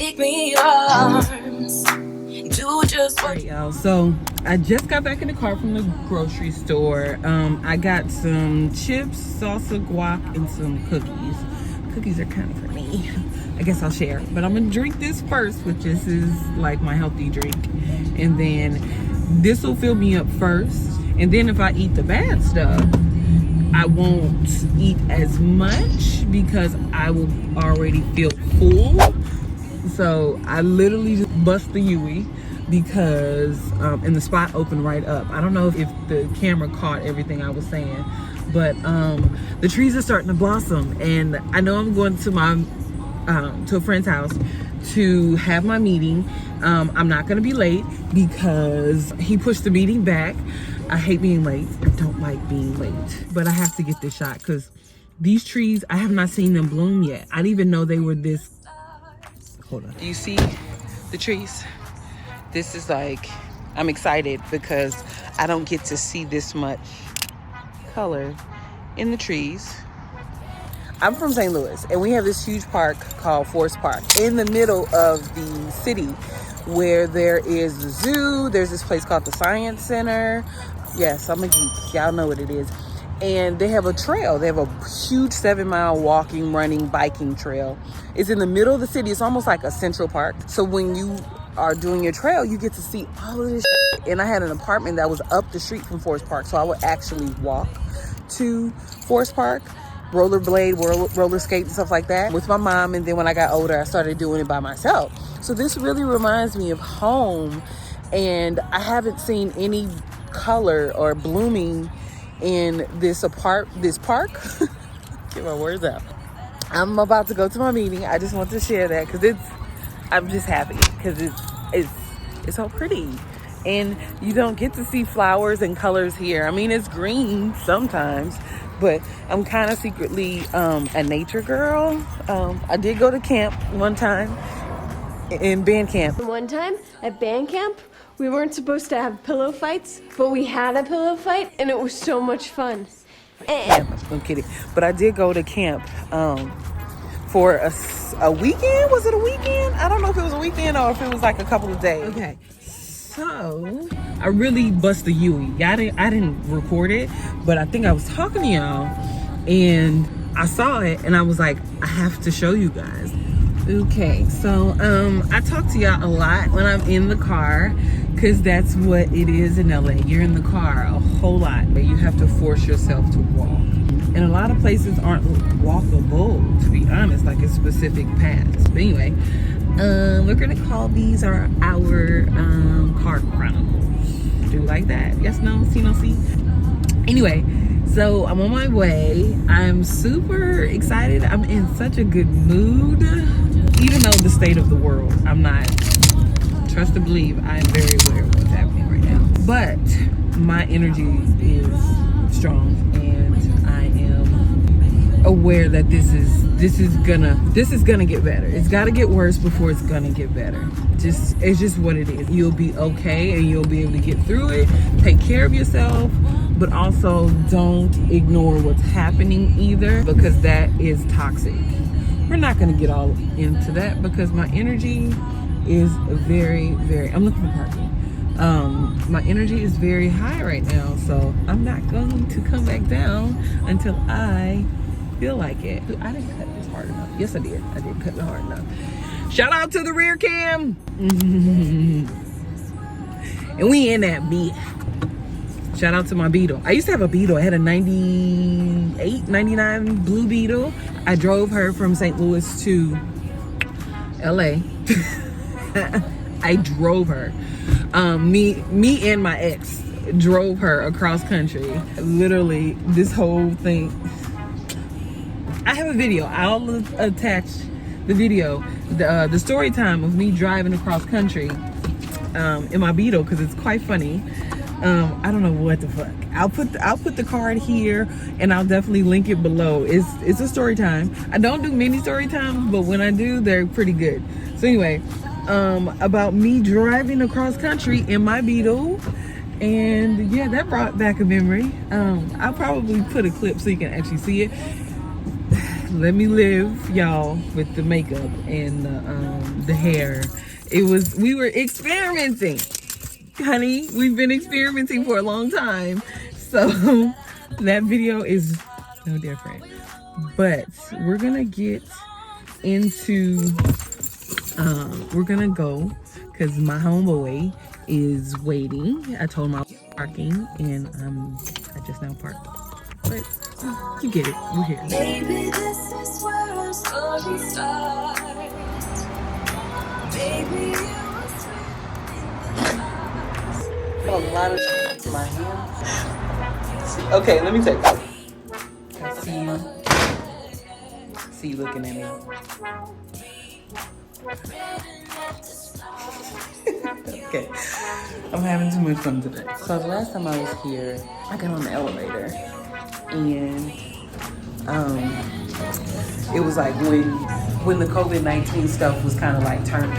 make me yours. Do just what y'all. So I just got back in the car from the grocery store. I got some chips, salsa, guac, and some cookies. Cookies are kind of for me. I guess I'll share. But I'm gonna drink this first, which is like my healthy drink. And then this will fill me up first. And then if I eat the bad stuff, I won't eat as much because I will already feel full. So I literally just bust the Yui because and the spot opened right up. I don't know if the camera caught everything I was saying, but the trees are starting to blossom, and I know I'm going to my to a friend's house to have my meeting. I'm not gonna be late because he pushed the meeting back. I hate being late. I don't like being late, but I have to get this shot because these trees, I have not seen them bloom yet. I didn't even know they were this. Hold on. Do you see the trees? This is like, I'm excited because I don't get to see this much color in the trees. I'm from St. Louis, and we have this huge park called Forest Park in the middle of the city where there is the zoo. There's this place called the Science Center. Yes, I'm a geek. Y'all know what it is. And they have a trail. They have a huge 7-mile walking, running, biking trail. It's in the middle of the city. It's almost like a central park. So when you are doing your trail, you get to see all of this shit. And I had an apartment that was up the street from Forest Park, so I would actually walk to Forest Park, rollerblade, roller skate and stuff like that with my mom. And then when I got older, I started doing it by myself. So this really reminds me of home, and I haven't seen any color or blooming in this park. Get my words out. I'm about to go to my meeting. I just want to share that because I'm just happy because it's so pretty, and you don't get to see flowers and colors here. I mean, it's green sometimes, but I'm kind of secretly a nature girl. I did go to camp one time, in band camp. One time at band camp, we weren't supposed to have pillow fights, but we had a pillow fight, and it was so much fun. I'm kidding. But I did go to camp for a weekend. Was it a weekend? I don't know if it was a weekend or if it was like a couple of days. Okay. So I really bust the Yui. I didn't record it, but I think I was talking to y'all and I saw it and I was like, I have to show you guys. Okay, so I talk to y'all a lot when I'm in the car because that's what it is in LA. You're in the car a whole lot, but you have to force yourself to walk. And a lot of places aren't walkable, to be honest, like a specific paths. But anyway, we're gonna call these our car chronicles. Do you like that? Yes, no, see, no, see? Anyway, so I'm on my way. I'm super excited. I'm in such a good mood. Even though the state of the world, I'm not, trust to believe, I am very aware of what's happening right now. But my energy is strong, and I am aware that this is gonna get better. It's gotta get worse before it's gonna get better. It's just what it is. You'll be okay, and you'll be able to get through it. Take care of yourself, but also don't ignore what's happening either, because that is toxic. We're not going to get all into that because my energy is very, very, I'm looking for parking. My energy is very high right now, so I'm not going to come back down until I feel like it. I didn't cut this hard enough. Yes, I did. I did cut it hard enough. Shout out to the rear cam. And we in that beat. Shout out to my Beetle. I used to have a Beetle. I had a 98, 99 blue Beetle. I drove her from St. Louis to LA. I drove her. Me and my ex drove her across country. Literally, this whole thing. I have a video. I'll attach the video, the story time of me driving across country in my Beetle, because it's quite funny. I don't know what the fuck. I'll put the card here, and I'll definitely link it below. It's a story time. I don't do many story times, but when I do, they're pretty good. So anyway, about me driving across country in my Beetle, and yeah, that brought back a memory. I'll probably put a clip so you can actually see it. let me live, y'all, with the makeup and the hair. We were experimenting, honey. We've been experimenting for a long time. So that video is no different. But we're gonna get into, we're gonna go because my homeboy is waiting. I told him I was parking and I just now parked. But you get it, we're here. Maybe this is where our story starts. Baby, you were A lot of in my hands. Okay, let me take that. I see you looking at me. Okay, I'm having too much fun today. So the last time I was here, I got on the elevator, and it was like when the COVID-19 stuff was kind of like turn.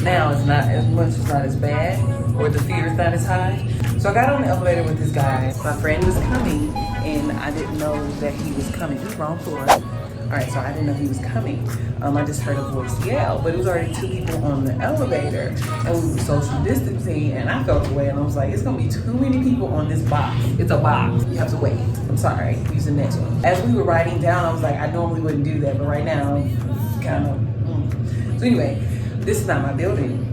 Now it's not as much, it's not as bad, or the fear's not as high. So I got on the elevator with this guy. My friend was coming, and I didn't know that he was coming. He was wrong floor. All right, so I didn't know he was coming. I just heard a voice yell, but it was already 2 people on the elevator, and we were social distancing, and I felt away, and I was like, it's gonna be too many people on this box. It's a box, you have to wait. I'm sorry, use the next one. As we were riding down, I was like, I normally wouldn't do that, but right now, it's kind of, So anyway, this is not my building.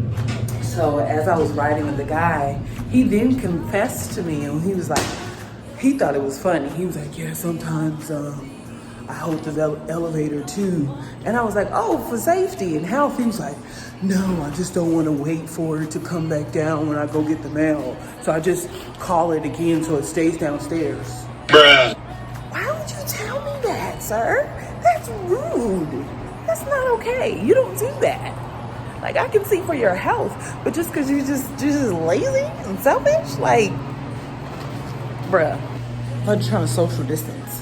So as I was riding with the guy, he then confessed to me, and he was like, he thought it was funny. He was like, yeah, sometimes, I hold the elevator too. And I was like, oh, for safety and health. He was like, no, I just don't want to wait for it to come back down when I go get the mail. So I just call it again so it stays downstairs. Bruh. Why would you tell me that, sir? That's rude. That's not okay. You don't do that. Like, I can see for your health, but just because you're just lazy and selfish, like, bruh. I'm just trying to social distance.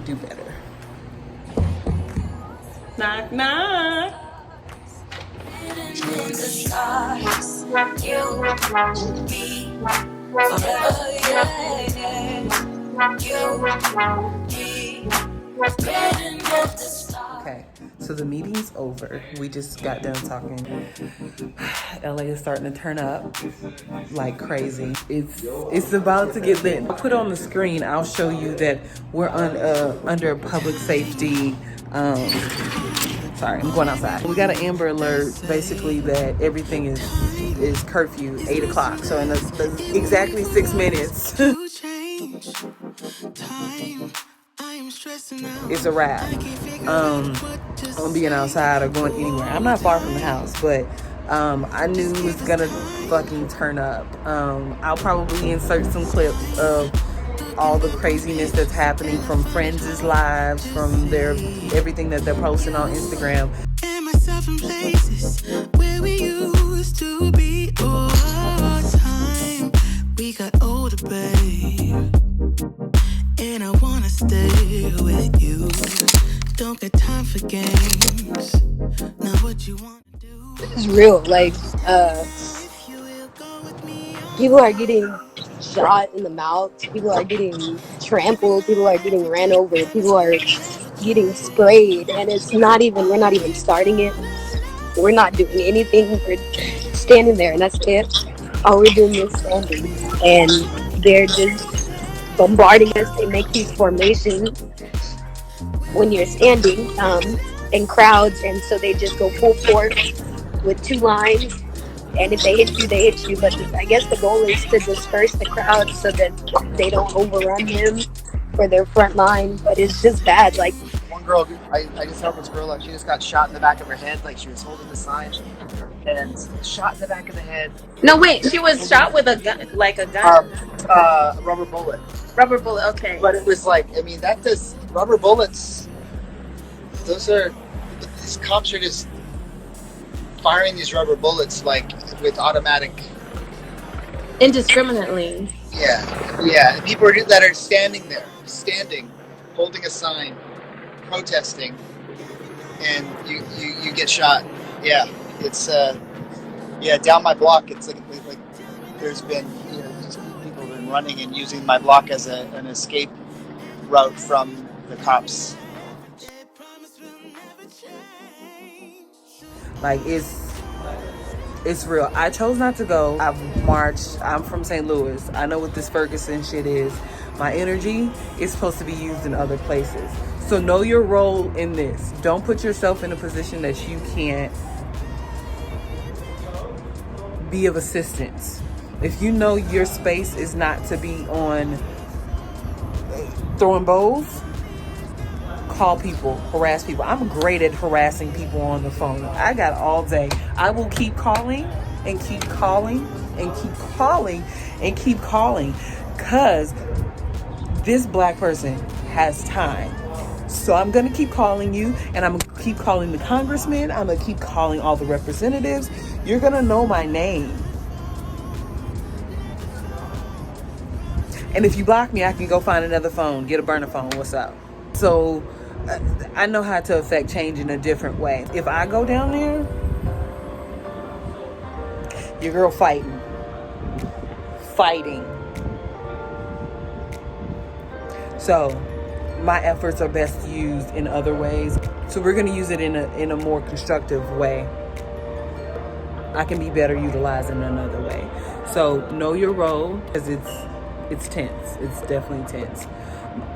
Do better. Knock, knock. in the stars. You and me forever, yeah. You and me getting at the stars. Okay, so the meeting's over. We just got done talking. LA is starting to turn up like crazy. It's about to get lit. I'll put on the screen. I'll show you that we're under public safety. Sorry, I'm going outside. We got an Amber Alert, basically that everything is curfew, 8 o'clock. So in exactly 6 minutes, it's a wrap. On being outside or going anywhere. I'm not far from the house, but I knew it was gonna fucking turn up. I'll probably insert some clips of all the craziness that's happening from friends' lives, from everything that they're posting on Instagram. And myself in places where we used to be all the time. We got older, babe, and I wanna stay with you. Don't get time for games. Now what you wanna do? This is real. Like, people are getting shot in the mouth. People are getting trampled. People are getting ran over. People are getting sprayed, and we're not even starting it. We're not doing anything. We're standing there, and that's it. All we're doing is standing, and they're just bombarding us. They make these formations when you're standing in crowds, and so they just go full force with 2 lines. And if they hit you, they hit you. But I guess the goal is to disperse the crowd so that they don't overrun him for their front line. But it's just bad. Like, one girl, I just helped this girl, like, she just got shot in the back of her head, like she was holding the sign, and shot in the back of the head. No, wait, she was shot with a gun, like a gun? Rubber bullet. Rubber bullet, okay. But it was like, I mean, that does, rubber bullets, these cops are just firing these rubber bullets, like, with automatic. Indiscriminately. Yeah. People that are standing there, holding a sign, protesting, and you get shot. Yeah, it's down my block. It's like there's been just people have been running and using my block as an escape route from the cops. Like, it's real. I chose not to go. I've marched. I'm from St. Louis. I know what this Ferguson shit is. My energy is supposed to be used in other places. So know your role in this. Don't put yourself in a position that you can't be of assistance. If you know your space is not to be on throwing bows, call people, harass people. I'm great at harassing people on the phone. I got all day. I will keep calling and keep calling and keep calling and keep calling, because this black person has time. So I'm going to keep calling you, and I'm going to keep calling the congressman. I'm going to keep calling all the representatives. You're going to know my name. And if you block me, I can go find another phone, get a burner phone. What's up? So I know how to affect change in a different way. If I go down there, your girl fighting. So my efforts are best used in other ways. So we're going to use it in a more constructive way. I can be better utilized in another way. So know your role, because it's tense. It's definitely tense.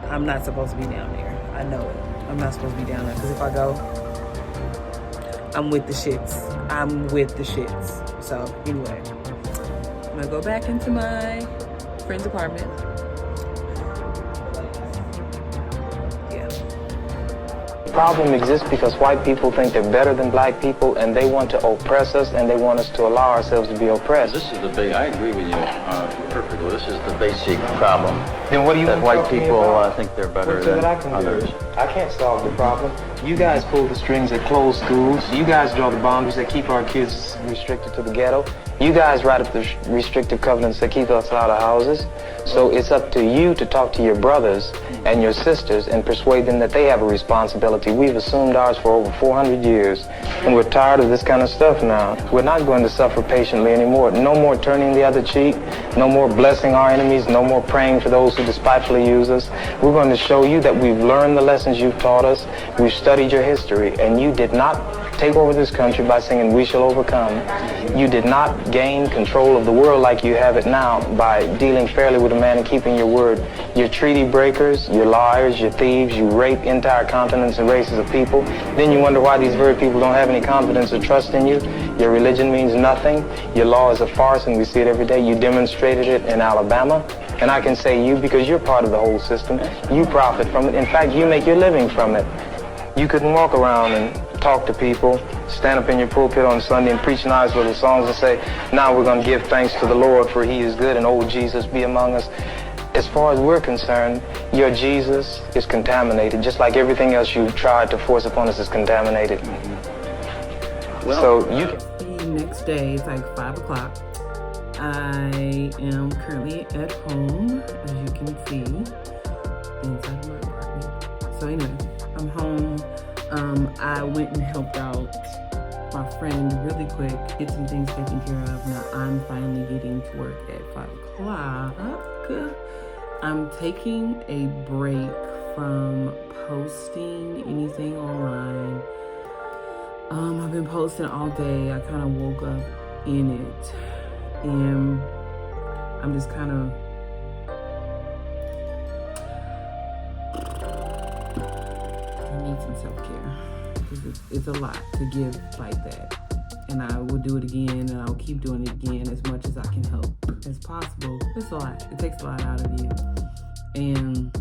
I'm not supposed to be down there. I know it. I'm not supposed to be down there, because if I go, I'm with the shits. So anyway, I'm gonna go back into my friend's apartment. The problem exists because white people think they're better than black people, and they want to oppress us, and they want us to allow ourselves to be oppressed. This is I agree with you perfectly. This is the basic problem. Then what do you that want white people think they're better than others? I can't solve the problem. You guys pull the strings that close schools. You guys draw the boundaries that keep our kids restricted to the ghetto. You guys write up the restrictive covenants that keep us out of houses. So it's up to you to talk to your brothers and your sisters and persuade them that they have a responsibility. We've assumed ours for over 400 years, and we're tired of this kind of stuff now. We're not going to suffer patiently anymore. No more turning the other cheek. No more blessing our enemies. No more praying for those who despitefully use us. We're going to show you that we've learned the lessons you've taught us. We've studied your history, and you did not take over this country by singing "We Shall Overcome." You did not gain control of the world like you have it now by dealing fairly with a man and keeping your word. You're treaty breakers, you're liars, you're thieves, you rape entire continents and races of people. Then you wonder why these very people don't have any confidence or trust in you. Your religion means nothing. Your law is a farce, and we see it every day. You demonstrated it in Alabama. And I can say you because you're part of the whole system. You profit from it. In fact, you make your living from it. You couldn't walk around and talk to people, stand up in your pulpit on Sunday and preach nice little songs and say, now we're going to give thanks to the Lord for he is good and old Jesus be among us. As far as we're concerned, your Jesus is contaminated, just like everything else you tried to force upon us is contaminated. Well, so you The next day, it's like 5 o'clock. I am currently at home, as you can see, inside of my apartment. So anyway, I'm home. I went and helped out my friend really quick, get some things taken care of. Now I'm finally getting to work at 5 o'clock. I'm taking a break from posting anything online. I've been posting all day. I kind of woke up in it, and I'm just kind of I need some self-care, because it's a lot to give like that, and I will do it again, and I'll keep doing it again as much as I can help as possible. It's a lot. It takes a lot out of you. And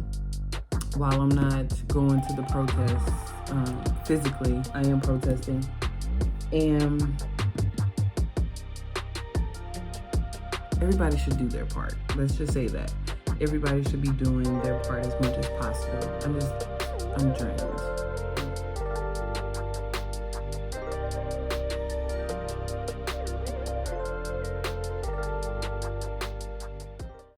while I'm not going to the protests physically, I am protesting, and everybody should do their part. Let's just say that everybody should be doing their part as much as possible. I'm drained.